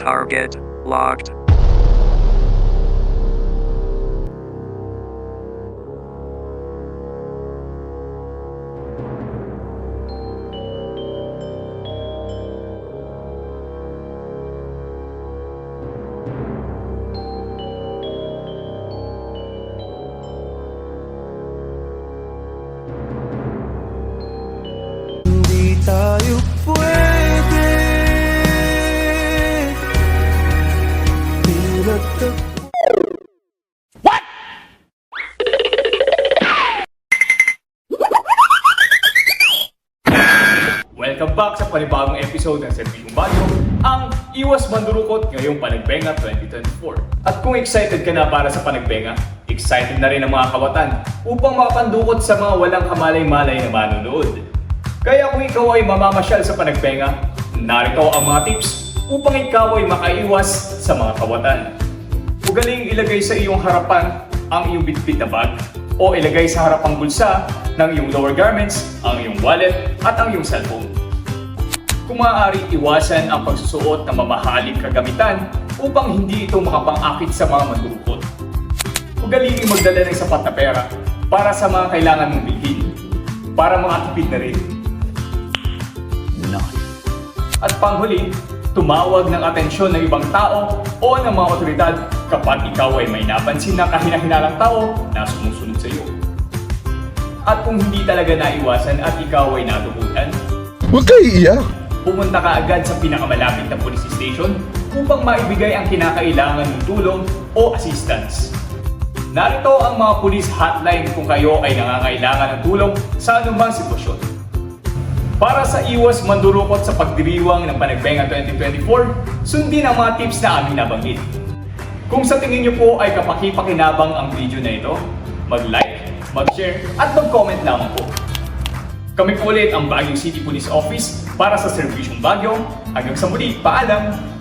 Target locked. Hindi tayo pwede Welcome back sa panibagong episode ng Serbisyong Bagyo, ang Iwas Mandurukot ngayong Panagbenga 2024. At kung excited ka na para sa Panagbenga, excited na rin ang mga kawatan upang makapandukot sa mga walang kamalay-malay na manunood. Kaya kung ikaw ay mamamasyal sa Panagbenga, narito ang mga tips upang ikaw ay makaiwas sa mga kawatan. Ugaling ilagay sa iyong harapan ang iyong bitbit na bag o ilagay sa harapang bulsa ng iyong lower garments, ang iyong wallet at ang iyong cellphone. Kung maaari, iwasan ang pagsusuot ng mamahaling kagamitan upang hindi ito makapang-akit sa mga mandurukot. Ugaling magdala ng sapat na pera para sa mga kailangan mong bilhin, para makatipid na rin. At panghuli, tumawag ng atensyon ng ibang tao o ng mga otoridad kapag ikaw ay may napansin na kahina-hinalang tao na sumusunod sa iyo. At kung hindi talaga naiwasan at ikaw ay natugutan, huwag kayo iiyak. pumunta ka agad sa pinakamalapit na police station upang maibigay ang kinakailangan ng tulong o assistance. Narito ang mga police hotline kung kayo ay nangangailangan ng tulong sa anumang sitwasyon. Para sa iwas mandurukot sa pagdiriwang ng Panagbenga 2024, sundin ang mga tips na aming nabanggit. Kung sa tingin niyo po ay kapaki-pakinabang ang video na ito, mag-like, mag-share at mag-comment lamang po. Kami po ulit ang Baguio City Police Office para sa Serbisyong Bagyo. Hanggang sa muli, paalam!